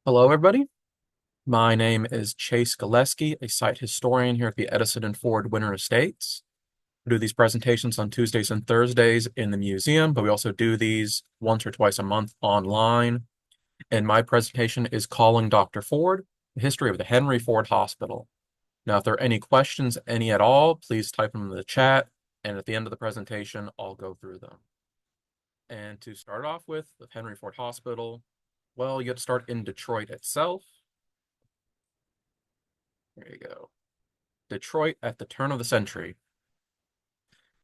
Hello, everybody. My name is Chase Gillespie, a site historian here at the Edison and Ford Winter Estates. We do these presentations on Tuesdays and Thursdays in the museum, but we also do these once or twice a month online. And my presentation is Calling Dr. Ford, the history of the Henry Ford Hospital. Now, if there are any questions, any at all, please type them in the chat, and at the end of the presentation, I'll go through them. And to start off with Henry Ford Hospital, well, you have to start in Detroit itself. There you go. Detroit at the turn of the century.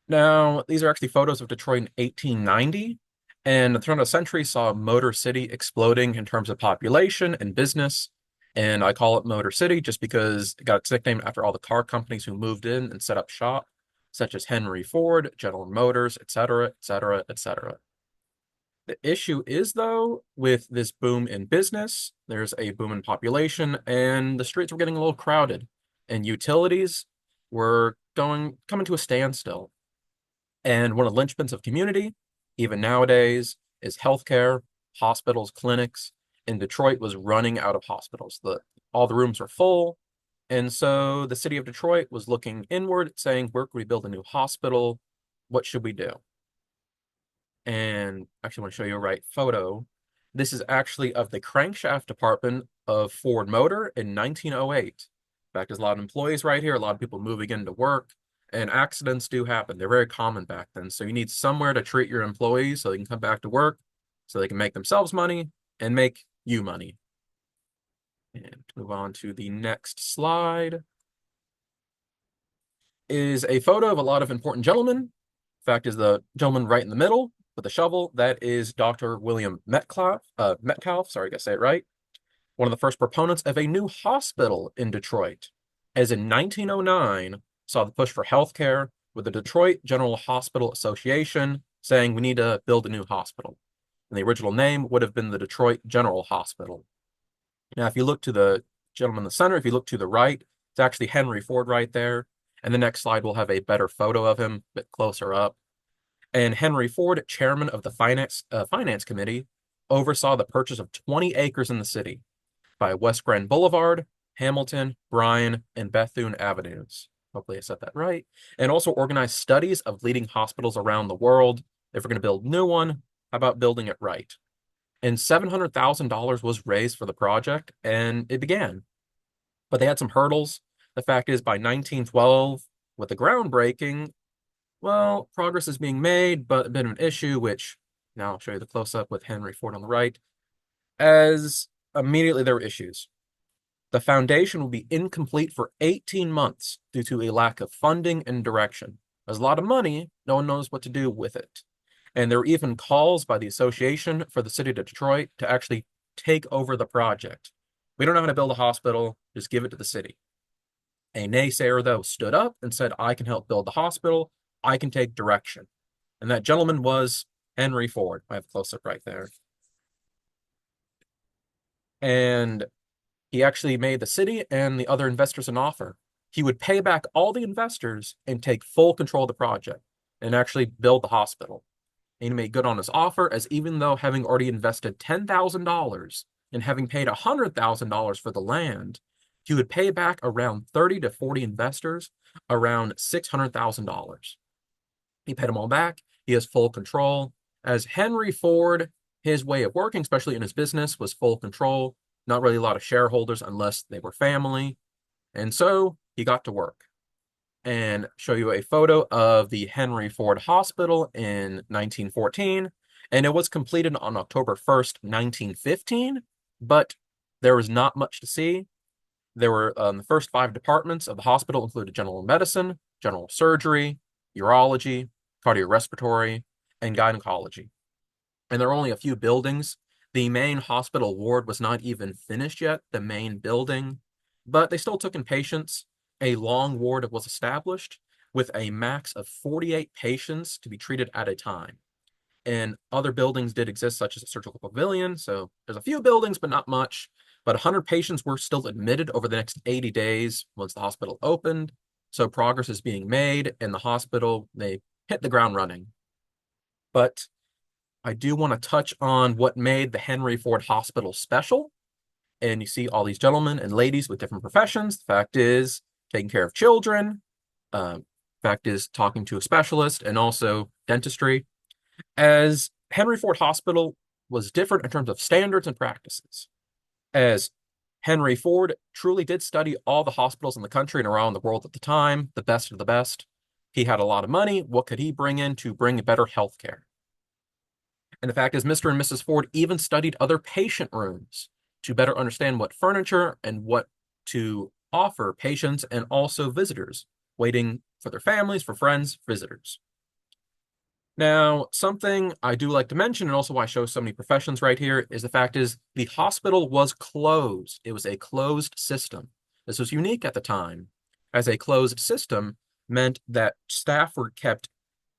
Now, these are actually photos of Detroit in 1890, and the turn of the century saw Motor City exploding in terms of population and business. And I call it Motor City just because it got its nickname after all the car companies who moved in and set up shop, such as Henry Ford, General Motors, etc., etc., etc. The issue is, though, with this boom in business, there's a boom in population, and the streets were getting a little crowded, and utilities were coming to a standstill. And one of the linchpins of community, even nowadays, is healthcare, hospitals, clinics. And Detroit was running out of hospitals. All the rooms were full. And so the city of Detroit was looking inward, saying, where can we build a new hospital? What should we do? And actually, I want to show you a right photo. This is actually of the crankshaft department of Ford Motor in 1908. In fact, there's a lot of employees right here, a lot of people moving into work, and accidents do happen. They're very common back then. So you need somewhere to treat your employees so they can come back to work, so they can make themselves money and make you money. And move on to the next slide is a photo of a lot of important gentlemen. In fact, is the gentleman right in the middle with the shovel. That is Dr. William Metcalf, sorry, I gotta say it right. One of the first proponents of a new hospital in Detroit, as in 1909 saw the push for healthcare with the Detroit General Hospital Association saying we need to build a new hospital. And the original name would have been the Detroit General Hospital. Now, if you look to the gentleman in the center, if you look to the right, it's actually Henry Ford right there. And the next slide will have a better photo of him, a bit closer up. And Henry Ford, chairman of the finance committee, oversaw the purchase of 20 acres in the city by West Grand Boulevard, Hamilton, Bryan, and Bethune Avenues. Hopefully I said that right. And also organized studies of leading hospitals around the world. If we're going to build a new one, how about building it right? And $700,000 was raised for the project, and it began. But they had some hurdles. The fact is, by 1912, with the groundbreaking, well, progress is being made, but a bit of an issue, which now I'll show you the close-up with Henry Ford on the right, as immediately there were issues. The foundation will be incomplete for 18 months due to a lack of funding and direction. There's a lot of money, no one knows what to do with it. And there were even calls by the Association for the City of Detroit to actually take over the project. We don't know how to build a hospital, just give it to the city. A naysayer, though, stood up and said, I can help build the hospital, I can take direction. And that gentleman was Henry Ford. I have a close-up right there. And he actually made the city and the other investors an offer. He would pay back all the investors and take full control of the project and actually build the hospital. And he made good on his offer, as even though having already invested $10,000 and having paid $100,000 for the land, he would pay back around 30 to 40 investors around $600,000. He paid them all back. He has full control. As Henry Ford, his way of working, especially in his business, was full control. Not really a lot of shareholders unless they were family. And so he got to work. And show you a photo of the Henry Ford Hospital in 1914. And it was completed on October 1st, 1915, but there was not much to see. There were the first 5 departments of the hospital included general medicine, general surgery, urology, cardiorespiratory, and gynecology. And there are only a few buildings. The main hospital ward was not even finished yet, the main building, but they still took in patients. A long ward was established with a max of 48 patients to be treated at a time. And other buildings did exist, such as a surgical pavilion. So there's a few buildings, but not much. But 100 patients were still admitted over the next 80 days once the hospital opened. So progress is being made, and the hospital, they hit the ground running. But I do want to touch on what made the Henry Ford Hospital special. and you see all these gentlemen and ladies with different professions. The fact is, taking care of children. Fact is, talking to a specialist, and also dentistry. As Henry Ford Hospital was different in terms of standards and practices. As Henry Ford truly did study all the hospitals in the country and around the world at the time, the best of the best. He had a lot of money. What could he bring in to bring better health care? And the fact is, Mr. and Mrs. Ford even studied other patient rooms to better understand what furniture and what to offer patients and also visitors waiting for their families, for friends, visitors. Now, something I do like to mention, and also why I show so many professions right here, is the fact is the hospital was closed. It was a closed system. This was unique at the time, as a closed system meant that staff were kept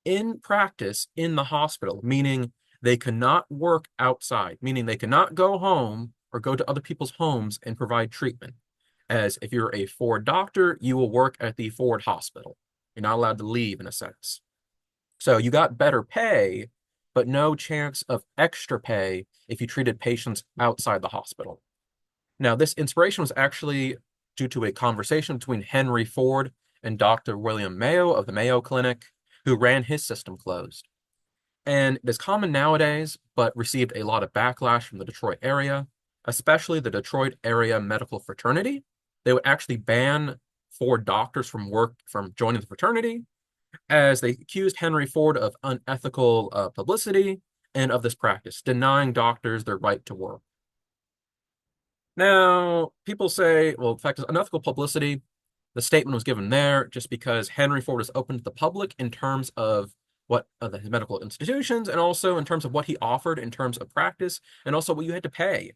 in practice in the hospital, meaning they could not work outside, meaning they could not go home or go to other people's homes and provide treatment. As if you're a Ford doctor, you will work at the Ford hospital. You're not allowed to leave, in a sense. So you got better pay, but no chance of extra pay if you treated patients outside the hospital. Now, this inspiration was actually due to a conversation between Henry Ford and Dr. William Mayo of the Mayo Clinic, who ran his system closed. And it is common nowadays, but received a lot of backlash from the Detroit area, especially the Detroit area medical fraternity. They would actually ban Ford doctors from joining the fraternity, as they accused Henry Ford of unethical publicity and of this practice, denying doctors their right to work. Now, people say, well, in fact, unethical publicity, the statement was given there just because Henry Ford was open to the public in terms of what the medical institutions and also in terms of what he offered in terms of practice and also what you had to pay.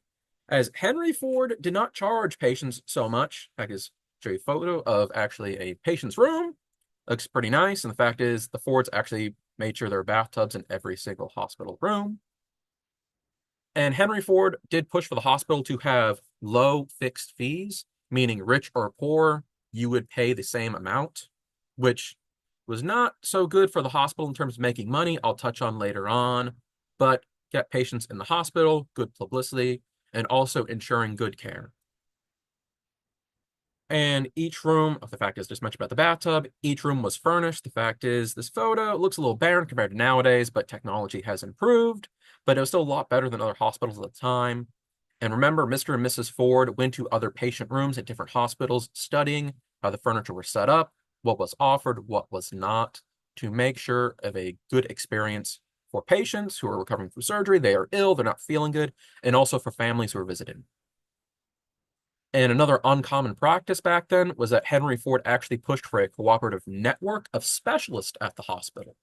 As Henry Ford did not charge patients so much. I can show you a photo of actually a patient's room. Looks pretty nice. And the fact is, the Fords actually made sure there were bathtubs in every single hospital room. And Henry Ford did push for the hospital to have low fixed fees, meaning rich or poor, you would pay the same amount, which was not so good for the hospital in terms of making money. I'll touch on later on, but get patients in the hospital, good publicity, and also ensuring good care. And each room, the fact is, just mentioned about the bathtub, each room was furnished. The fact is, this photo looks a little barren compared to nowadays, but technology has improved. But it was still a lot better than other hospitals at the time. And remember, Mr. and Mrs. Ford went to other patient rooms at different hospitals, studying how the furniture was set up, what was offered, what was not, to make sure of a good experience for patients who are recovering from surgery, they are ill, they're not feeling good, and also for families who are visiting. And another uncommon practice back then was that Henry Ford actually pushed for a cooperative network of specialists at the hospital.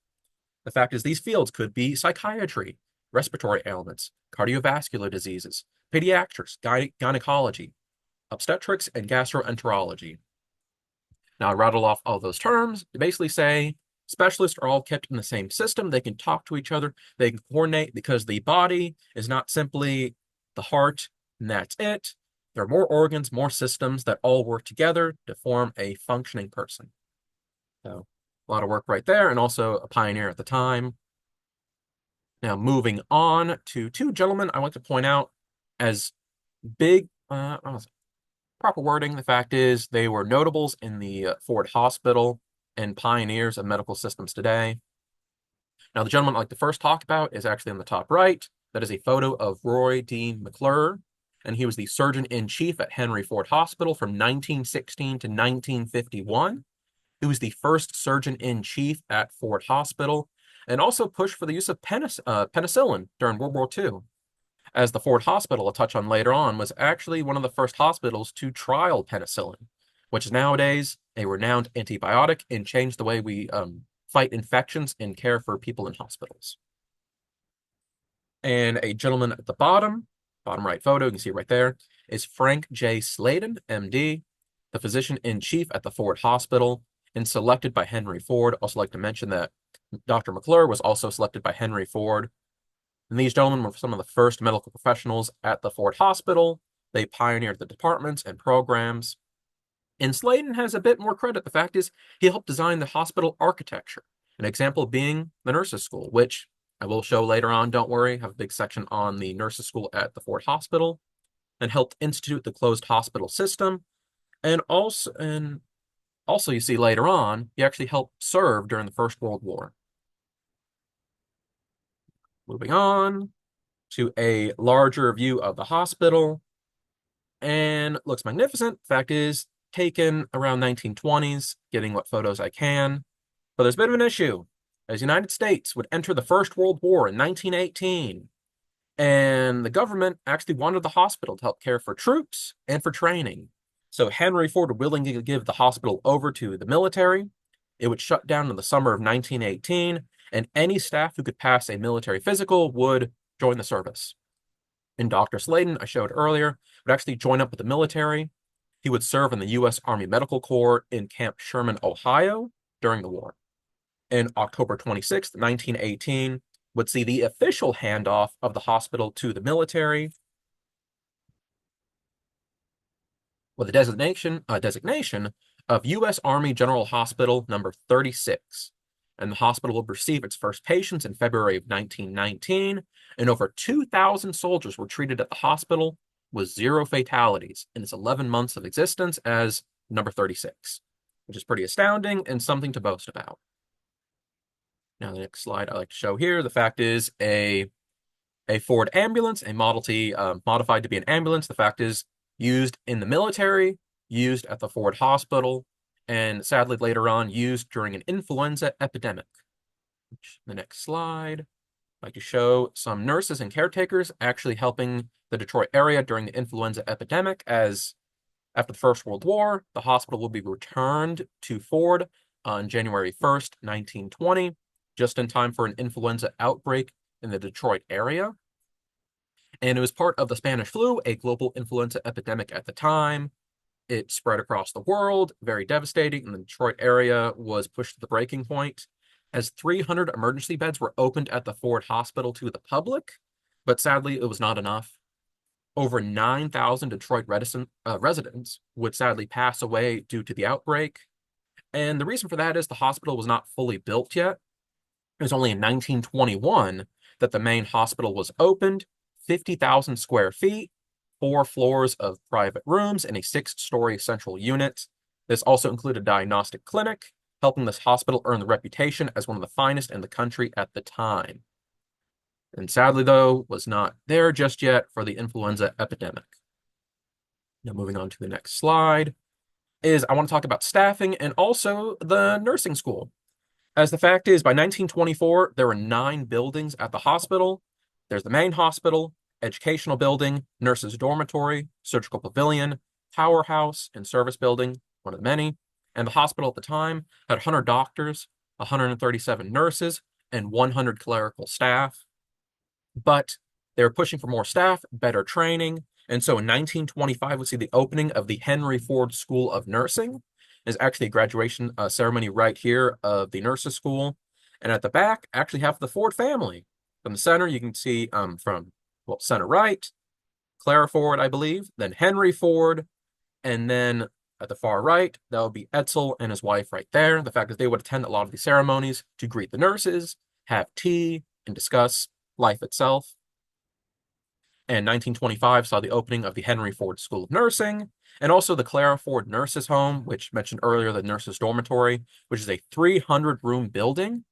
The fact is, these fields could be psychiatry, respiratory ailments, cardiovascular diseases, pediatrics, gynecology, obstetrics, and gastroenterology. Now, I rattle off all those terms to basically say specialists are all kept in the same system. They can talk to each other. They can coordinate because the body is not simply the heart, and that's it. There are more organs, more systems that all work together to form a functioning person. So, a lot of work right there, and also a pioneer at the time. Now, moving on to two gentlemen I want to point out as big, proper wording. The fact is, they were notables in the Ford Hospital and pioneers of medical systems today. Now, the gentleman I'd like to first talk about is actually on the top right. That is a photo of Roy Dean McClure, and he was the surgeon-in-chief at Henry Ford Hospital from 1916 to 1951. He was the first surgeon-in-chief at Ford Hospital, and also pushed for the use of penicillin during World War II. As the Ford Hospital, I'll touch on later on, was actually one of the first hospitals to trial penicillin, which is nowadays a renowned antibiotic and changed the way we fight infections and care for people in hospitals. And a gentleman at the bottom right photo, you can see right there, is Frank J. Sladen, MD, the physician-in-chief at the Ford Hospital, and selected by Henry Ford. Also like to mention that Dr. McClure was also selected by Henry Ford. And these gentlemen were some of the first medical professionals at the Ford Hospital. They pioneered the departments and programs. And Sladen has a bit more credit. The fact is, he helped design the hospital architecture. An example being the nurses' school, which I will show later on. Don't worry, I have a big section on the nurses' school at the Ford Hospital. and helped institute the closed hospital system. And also you see later on, he actually helped serve during the First World War. Moving on to a larger view of the hospital, and looks magnificent. Fact is, taken around 1920s, getting what photos I can. But there's a bit of an issue, as the United States would enter the First World War in 1918, and the government actually wanted the hospital to help care for troops and for training. So Henry Ford willingly give the hospital over to the military. It would shut down in the summer of 1918, and any staff who could pass a military physical would join the service. And Dr. Sladen, I showed earlier, would actually join up with the military. He would serve in the U.S. Army Medical Corps in Camp Sherman, Ohio, during the war. And October 26th, 1918, would see the official handoff of the hospital to the military, with a designation of U.S. Army General Hospital number 36. And the hospital would receive its first patients in February of 1919, and over 2,000 soldiers were treated at the hospital with 0 fatalities in its 11 months of existence as number 36, which is pretty astounding and something to boast about. Now, the next slide I like to show here, the fact is a Ford ambulance, a Model T modified to be an ambulance. The fact is used in the military, used at the Ford Hospital, and sadly later on used during an influenza epidemic. The next slide, I'd like to show some nurses and caretakers actually helping the Detroit area during the influenza epidemic, as after the First World War, the hospital will be returned to Ford on January 1st, 1920, just in time for an influenza outbreak in the Detroit area. And it was part of the Spanish flu, a global influenza epidemic at the time. It spread across the world, very devastating, and the Detroit area was pushed to the breaking point, as 300 emergency beds were opened at the Ford Hospital to the public, but sadly it was not enough. Over 9,000 Detroit residents would sadly pass away due to the outbreak, and the reason for that is the hospital was not fully built yet. It was only in 1921 that the main hospital was opened, 50,000 square feet, 4 floors of private rooms, and a 6-story central unit. This also included a diagnostic clinic, helping this hospital earn the reputation as one of the finest in the country at the time. And sadly, though, was not there just yet for the influenza epidemic. Now, moving on to the next slide, is I want to talk about staffing and also the nursing school. As the fact is, by 1924, there were 9 buildings at the hospital. There's the main hospital, educational building, nurses' dormitory, surgical pavilion, powerhouse, and service building, one of the many. And the hospital at the time had 100 doctors, 137 nurses, and 100 clerical staff. But they were pushing for more staff, better training, and so in 1925, we see the opening of the Henry Ford School of Nursing. There's actually a graduation ceremony right here of the nurses' school. And at the back, actually have the Ford family. From the center, you can see from center right, Clara Ford, I believe, then Henry Ford, and then at the far right, that would be Edsel and his wife right there. The fact that they would attend a lot of these ceremonies to greet the nurses, have tea, and discuss life itself. And 1925 saw the opening of the Henry Ford School of Nursing, and also the Clara Ford Nurses Home, which mentioned earlier, the nurses' dormitory, which is a 300-room building,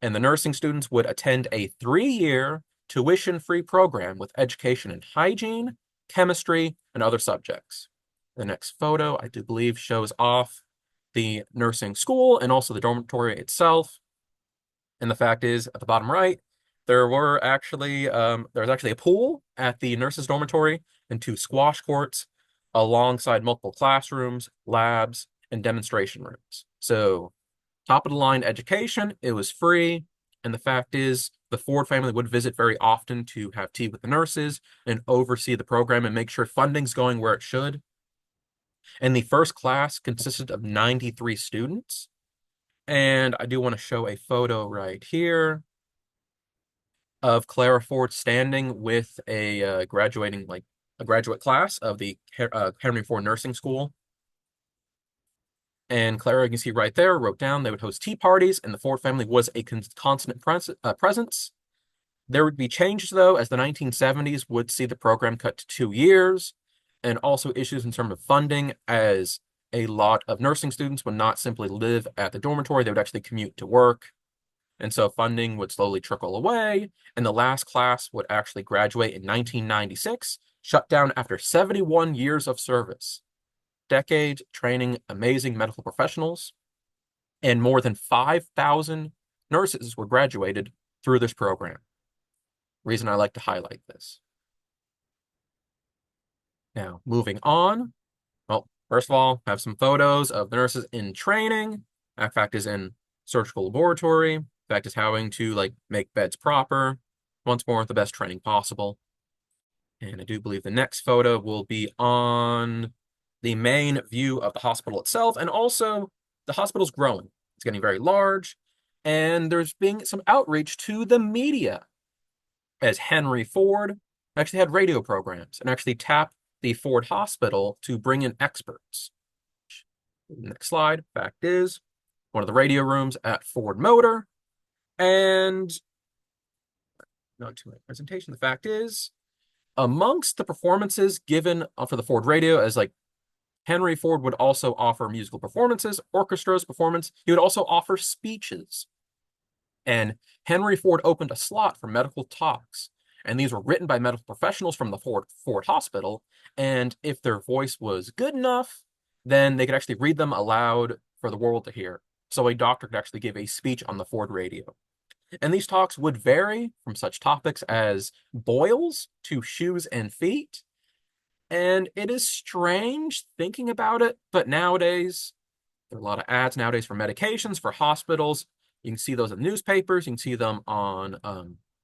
and the nursing students would attend a 3-year tuition-free program with education in hygiene, chemistry, and other subjects. The next photo, I do believe, shows off the nursing school and also the dormitory itself. And the fact is, at the bottom right, there was actually a pool at the nurses' dormitory and 2 squash courts, alongside multiple classrooms, labs, and demonstration rooms. So, top of the line education, it was free, and the fact is, the Ford family would visit very often to have tea with the nurses and oversee the program and make sure funding's going where it should. And the first class consisted of 93 students. And I do want to show a photo right here of Clara Ford standing with a graduate class of the Henry Ford Nursing School. And Clara, you can see right there, wrote down they would host tea parties, and the Ford family was a constant presence. There would be changes, though, as the 1970s would see the program cut to 2 years, and also issues in terms of funding, as a lot of nursing students would not simply live at the dormitory, they would actually commute to work. And so funding would slowly trickle away, and the last class would actually graduate in 1996, shut down after 71 years of service. Decades training amazing medical professionals, and more than 5,000 nurses were graduated through this program. Reason I like to highlight this. Now, moving on. Well, first of all, have some photos of the nurses in training. Fact is in surgical laboratory. Fact is having to make beds proper. Once more, the best training possible. And I do believe the next photo will be on the main view of the hospital itself, and also the hospital's growing. It's getting very large, and there's being some outreach to the media, as Henry Ford actually had radio programs and actually tapped the Ford Hospital to bring in experts. Next slide. Fact is, one of the radio rooms at Ford Motor, and not too much presentation. The fact is, amongst the performances given for the Ford radio, as Henry Ford would also offer musical performances, orchestras performance. He would also offer speeches. And Henry Ford opened a slot for medical talks. And these were written by medical professionals from the Ford Hospital. And if their voice was good enough, then they could actually read them aloud for the world to hear. So a doctor could actually give a speech on the Ford radio. And these talks would vary from such topics as boils to shoes and feet. And it is strange thinking about it, but nowadays, there are a lot of ads nowadays for medications, for hospitals. You can see those in newspapers. You can see them on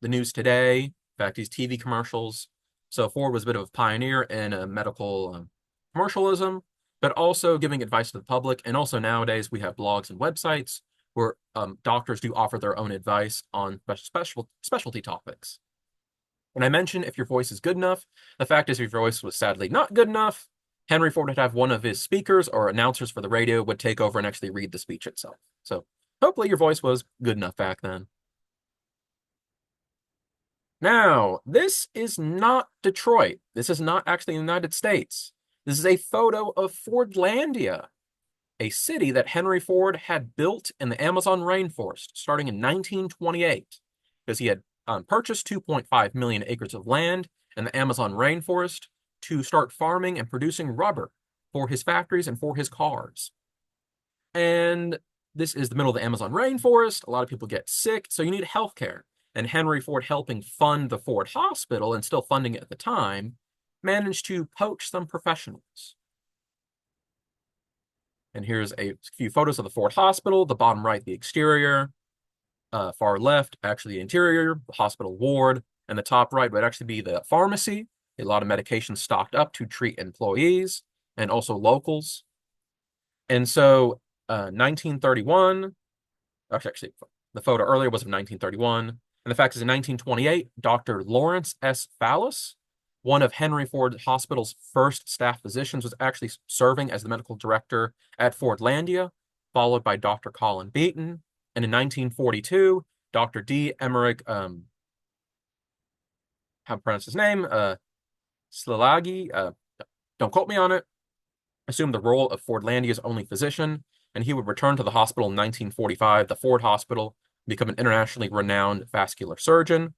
the news today. In fact, these TV commercials. So Ford was a bit of a pioneer in medical commercialism, but also giving advice to the public. And also nowadays, we have blogs and websites where doctors do offer their own advice on specialty topics. And I mentioned if your voice is good enough. The fact is, if your voice was sadly not good enough, Henry Ford would have one of his speakers or announcers for the radio would take over and actually read the speech itself. So hopefully your voice was good enough back then. Now, this is not Detroit. This is not actually the United States. This is a photo of Fordlandia, a city that Henry Ford had built in the Amazon rainforest starting in 1928, because he had purchased 2.5 million acres of land in the Amazon rainforest to start farming and producing rubber for his factories and for his cars. And this is the middle of the Amazon rainforest. A lot of people get sick, so you need health care. And Henry Ford, helping fund the Ford Hospital and still funding it at the time, managed to poach some professionals. And here's a few photos of the Ford Hospital. The bottom right, the exterior. Far left, actually the interior, the hospital ward. And the top right would actually be the pharmacy. A lot of medications stocked up to treat employees and also locals. And so 1931, actually, the photo earlier was of 1931. And the fact is, in 1928, Dr. Lawrence S. Fallis, one of Henry Ford Hospital's first staff physicians, was actually serving as the medical director at Fordlandia, followed by Dr. Colin Beaton. And in 1942, Dr. D. Emmerich, how to pronounce his name, Slilagi, don't quote me on it, assumed the role of Fordlandia's only physician, and he would return to the hospital in 1945, the Ford Hospital, become an internationally renowned vascular surgeon.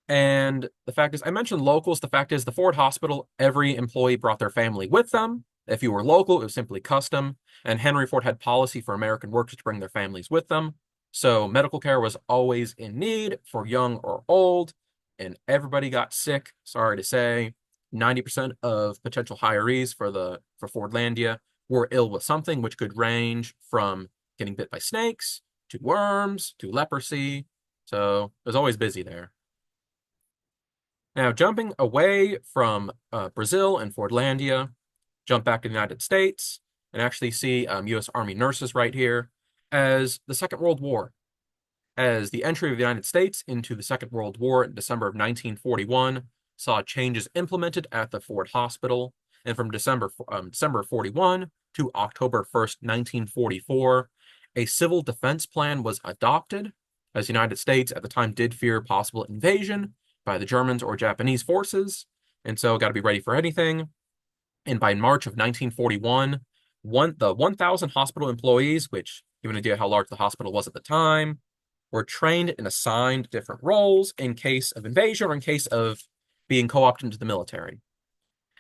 And the fact is, I mentioned locals. The fact is, the Ford Hospital, every employee brought their family with them. If you were local, it was simply custom. And Henry Ford had policy for American workers to bring their families with them. So medical care was always in need for young or old, and everybody got sick. Sorry to say, 90% of potential hirees for Fordlandia were ill with something, which could range from getting bit by snakes to worms to leprosy. So it was always busy there. Now, jumping away from Brazil and Fordlandia, jump back to the United States and actually see U.S. Army nurses right here as the Second World War. As the entry of the United States into the Second World War in December of 1941 saw changes implemented at the Ford Hospital, and from December 41 to October 1st, 1944, a civil defense plan was adopted, as the United States at the time did fear possible invasion by the Germans or Japanese forces, and so got to be ready for anything. And by March of 1941, the 1,000 hospital employees, which give an idea how large the hospital was at the time, were trained and assigned different roles in case of invasion or in case of being co-opted into the military.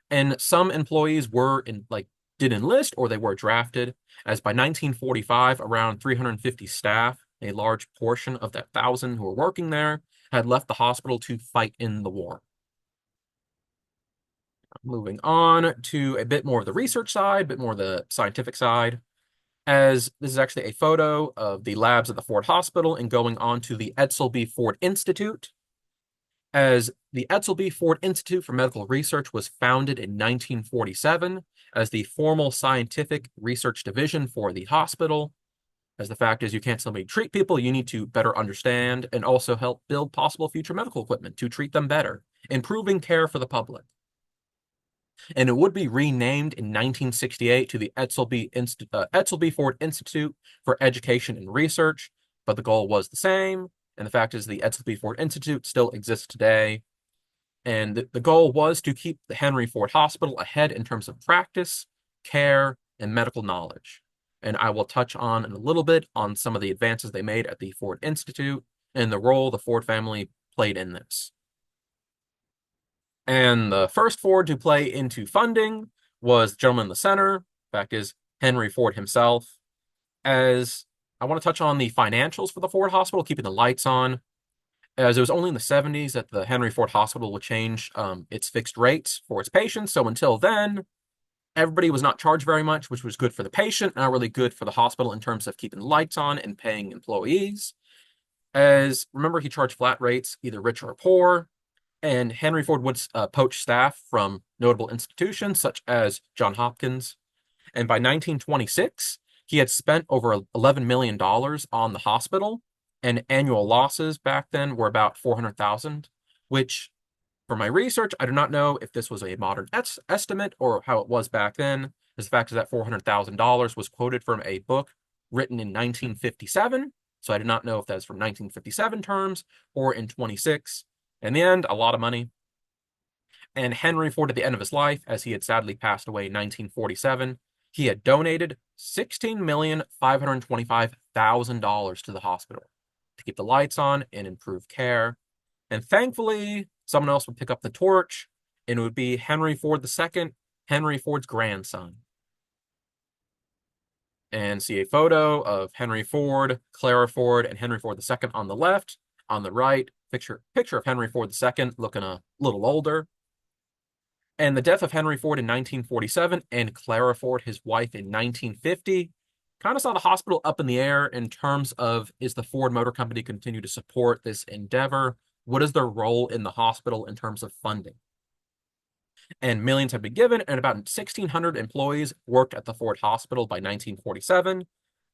And some employees did enlist or they were drafted, as by 1945, around 350 staff, a large portion of that 1,000 who were working there, had left the hospital to fight in the war. Moving on to a bit more of the research side, a bit more of the scientific side, as this is actually a photo of the labs at the Ford Hospital and going on to the Edsel B. Ford Institute, as the Edsel B. Ford Institute for Medical Research was founded in 1947 as the formal scientific research division for the hospital. As the fact is, you can't simply treat people, you need to better understand and also help build possible future medical equipment to treat them better, improving care for the public. And it would be renamed in 1968 to the Edsel B. Ford Institute for Education and Research, but the goal was the same. And the fact is, the Edsel B. Ford Institute still exists today. And the goal was to keep the Henry Ford Hospital ahead in terms of practice, care, and medical knowledge. And I will touch on in a little bit on some of the advances they made at the Ford Institute and the role the Ford family played in this. And the first Ford to play into funding was the gentleman in the center. Fact is, Henry Ford himself. As I want to touch on the financials for the Ford Hospital, keeping the lights on, as it was only in the 70s that the Henry Ford Hospital would change its fixed rates for its patients. So until then, everybody was not charged very much, which was good for the patient, not really good for the hospital in terms of keeping the lights on and paying employees. As remember, he charged flat rates, either rich or poor. And Henry Ford would poach staff from notable institutions such as Johns Hopkins. And by 1926, he had spent over $11 million on the hospital, and annual losses back then were about 400,000, which, for my research, I do not know if this was a modern estimate or how it was back then. As the fact is that $400,000 was quoted from a book written in 1957, so I do not know if that's from 1957 terms or in 26. In the end, a lot of money. And Henry Ford, at the end of his life, as he had sadly passed away in 1947, he had donated $16,525,000 to the hospital to keep the lights on and improve care. And thankfully, someone else would pick up the torch, and it would be Henry Ford II, Henry Ford's grandson. And see a photo of Henry Ford, Clara Ford, and Henry Ford II on the left. On the right, picture of Henry Ford II looking a little older. And the death of Henry Ford in 1947 and Clara Ford, his wife, in 1950 kind of saw the hospital up in the air in terms of, is the Ford Motor Company continue to support this endeavor? What is their role in the hospital in terms of funding? And millions had been given, and about 1,600 employees worked at the Ford Hospital by 1947.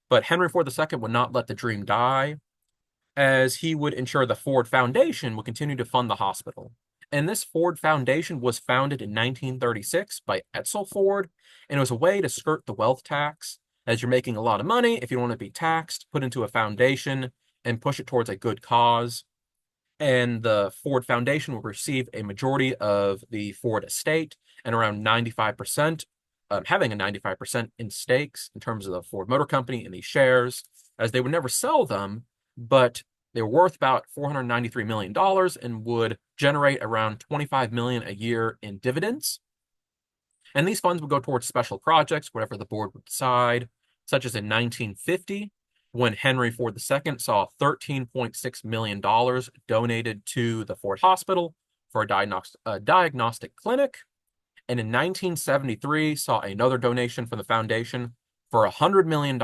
But Henry Ford II would not let the dream die, as he would ensure the Ford Foundation would continue to fund the hospital. And this Ford Foundation was founded in 1936 by Edsel Ford, and it was a way to skirt the wealth tax. As you're making a lot of money, if you don't want to be taxed, put into a foundation and push it towards a good cause. And the Ford Foundation will receive a majority of the Ford estate and around 95%, having a 95% in stakes in terms of the Ford Motor Company in these shares, as they would never sell them, but they were worth about $493 million and would generate around $25 million a year in dividends. And these funds would go towards special projects, whatever the board would decide, such as in 1950, when Henry Ford II saw $13.6 million donated to the Ford Hospital for a diagnostic clinic. And in 1973, saw another donation from the foundation for $100 million.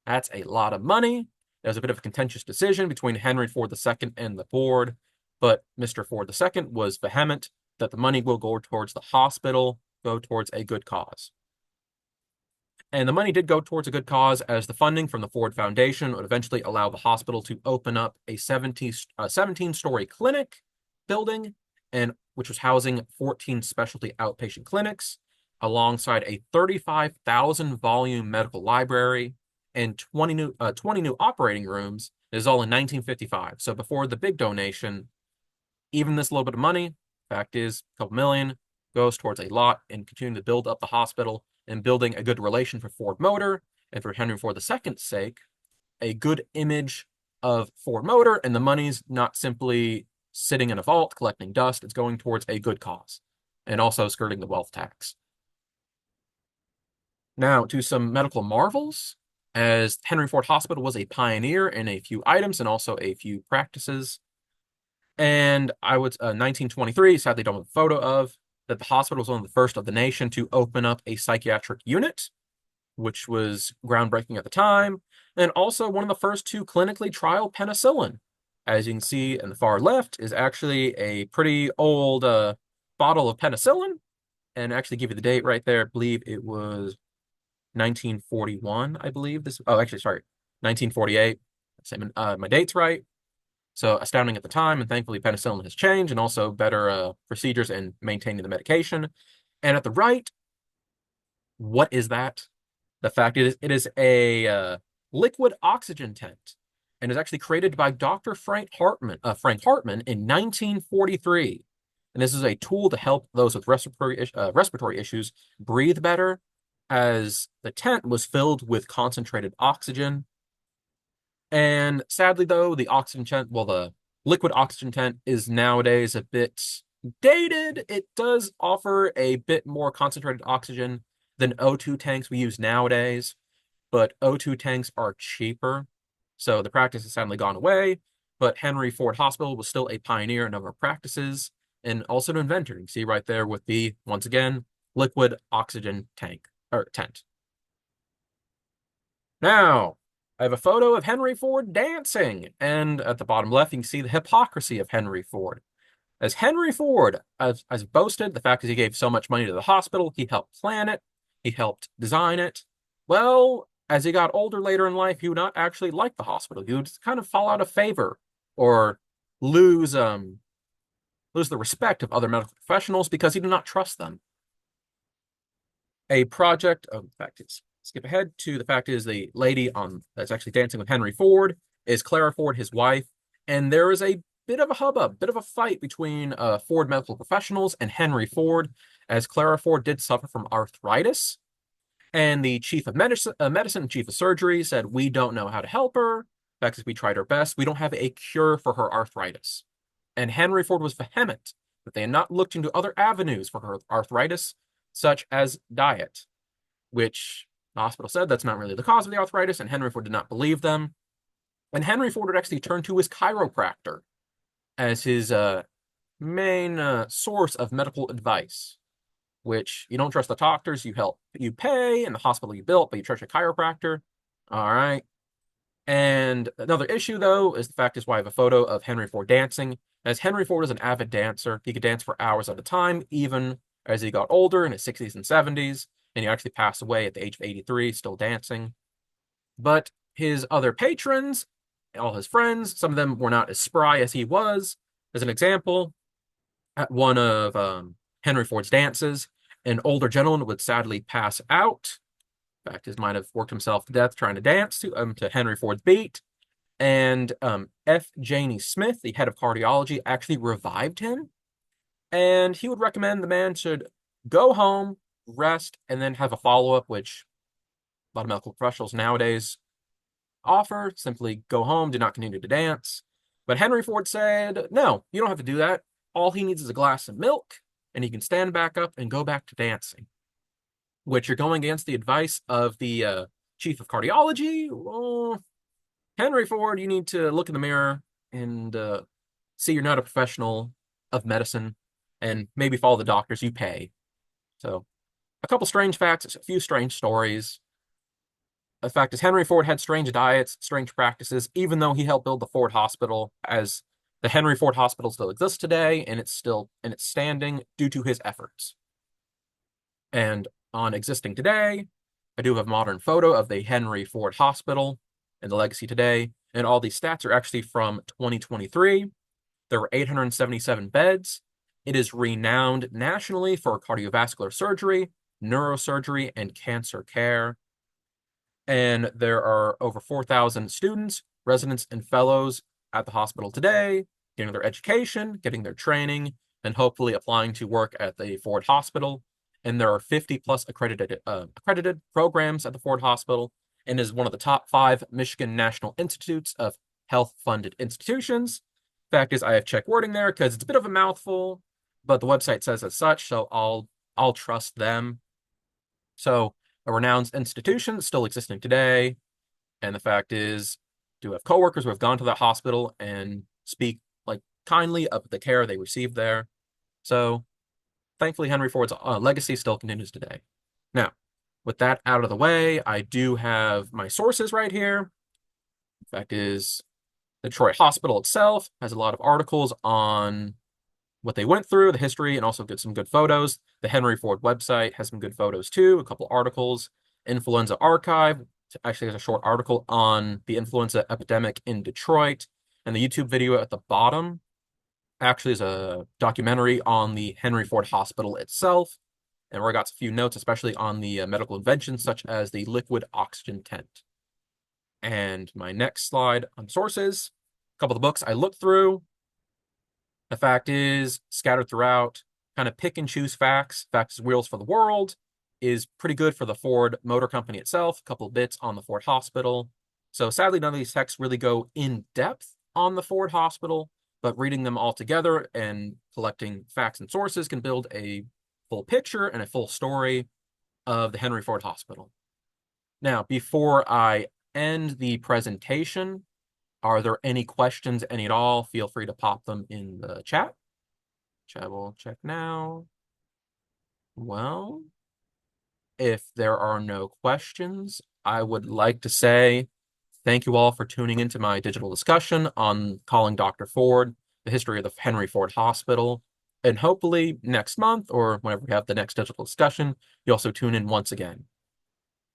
That's a lot of money. There was a bit of a contentious decision between Henry Ford II and the board, but Mr. Ford II was vehement that the money will go towards the hospital, go towards a good cause. And the money did go towards a good cause, as the funding from the Ford Foundation would eventually allow the hospital to open up a 17-story clinic building, and which was housing 14 specialty outpatient clinics, alongside a 35,000 volume medical library and 20 new operating rooms. This is all in 1955. So before the big donation, even this little bit of money, fact is, a couple million, goes towards a lot in continuing to build up the hospital and building a good relation for Ford Motor and for Henry Ford II's sake, a good image of Ford Motor, and the money's not simply sitting in a vault collecting dust. It's going towards a good cause and also skirting the wealth tax. Now to some medical marvels, as Henry Ford Hospital was a pioneer in a few items and also a few practices. And I would 1923, sadly don't have a photo of, that the hospital was one of the first of the nation to open up a psychiatric unit, which was groundbreaking at the time, and also one of the first to clinically trial penicillin. As you can see in the far left is actually a pretty old bottle of penicillin, and actually give you the date right there. I believe it was 1941, I believe this. Oh, actually, sorry, 1948. My date's right. So astounding at the time, and thankfully penicillin has changed, and also better procedures in maintaining the medication. And at the right, what is that? The fact is, it is a liquid oxygen tent, and is actually created by Dr. Frank Hartman in 1943. And this is a tool to help those with respiratory issues breathe better, as the tent was filled with concentrated oxygen. And sadly, though, the liquid oxygen tent is nowadays a bit dated. It does offer a bit more concentrated oxygen than O2 tanks we use nowadays, but O2 tanks are cheaper. So the practice has sadly gone away, but Henry Ford Hospital was still a pioneer in a number of practices and also an inventor. You can see right there with the, once again, liquid oxygen tank or tent. Now, I have a photo of Henry Ford dancing, and at the bottom left, you can see the hypocrisy of Henry Ford. As Henry Ford, as boasted, the fact is he gave so much money to the hospital, he helped plan it, he helped design it. Well, as he got older later in life, he would not actually like the hospital. He would kind of fall out of favor or lose the respect of other medical professionals because he did not trust them. A project of the fact is, skip ahead to the fact is the lady on that's actually dancing with Henry Ford is Clara Ford, his wife, and there is a bit of a hubbub, bit of a fight between Ford medical professionals and Henry Ford, as Clara Ford did suffer from arthritis, and the chief of medicine, chief of surgery said, "We don't know how to help her. In fact, we tried our best. We don't have a cure for her arthritis." And Henry Ford was vehement that they had not looked into other avenues for her arthritis, such as diet, which the hospital said that's not really the cause of the arthritis, and Henry Ford did not believe them. And Henry Ford would actually turn to his chiropractor as his main source of medical advice, which you don't trust the doctors you pay, and the hospital you built, but you trust a chiropractor. All right. And another issue, though, is the fact is why I have a photo of Henry Ford dancing. As Henry Ford is an avid dancer, he could dance for hours at a time, even as he got older in his 60s and 70s, and he actually passed away at the age of 83, still dancing. But his other patrons, all his friends, some of them were not as spry as he was. As an example, at one of Henry Ford's dances, an older gentleman would sadly pass out. In fact, he might have worked himself to death trying to dance to Henry Ford's beat. And F. Janey Smith, the head of cardiology, actually revived him. And he would recommend the man should go home, rest, and then have a follow-up, which a lot of medical professionals nowadays offer. Simply go home, do not continue to dance. But Henry Ford said, no, you don't have to do that. All he needs is a glass of milk, and he can stand back up and go back to dancing. Which you're going against the advice of the chief of cardiology. Well, Henry Ford, you need to look in the mirror and see you're not a professional of medicine, and maybe follow the doctors you pay. So, a couple strange facts, a few strange stories. The fact is, Henry Ford had strange diets, strange practices, even though he helped build the Ford Hospital, as the Henry Ford Hospital still exists today, and it's still in its standing due to his efforts. And on existing today, I do have a modern photo of the Henry Ford Hospital and the legacy today, and all these stats are actually from 2023. There were 877 beds. It is renowned nationally for cardiovascular surgery, neurosurgery, and cancer care. And there are over 4,000 students, residents, and fellows at the hospital today, getting their education, getting their training, and hopefully applying to work at the Ford Hospital. And there are 50 plus accredited programs at the Ford Hospital, and is one of the top 5 Michigan National Institutes of Health funded institutions. Fact is, I have checked wording there because it's a bit of a mouthful, but the website says as such, so I'll trust them. So a renowned institution still existing today, and the fact is, do have coworkers who have gone to that hospital and speak like kindly of the care they received there. So thankfully, Henry Ford's legacy still continues today. Now, with that out of the way, I do have my sources right here. The fact is, the Detroit Hospital itself has a lot of articles on what they went through, the history, and also get some good photos. The Henry Ford website has some good photos too, a couple articles. Influenza Archive actually has a short article on the influenza epidemic in Detroit. And the YouTube video at the bottom actually is a documentary on the Henry Ford Hospital itself. And where I got a few notes, especially on the medical inventions such as the liquid oxygen tent. And my next slide on sources, a couple of the books I looked through. The fact is, scattered throughout, kind of pick and choose facts. Facts is Wheels for the World is pretty good for the Ford Motor Company itself. A couple of bits on the Ford Hospital. So sadly, none of these texts really go in depth on the Ford Hospital, but reading them all together and collecting facts and sources can build a full picture and a full story of the Henry Ford Hospital. Now, before I end the presentation, are there any questions, any at all? Feel free to pop them in the chat. Chat will check now. Well, if there are no questions, I would like to say thank you all for tuning into my digital discussion on Calling Dr. Ford, the history of the Henry Ford Hospital. And hopefully next month or whenever we have the next digital discussion, you also tune in once again.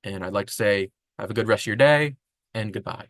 And I'd like to say have a good rest of your day and goodbye.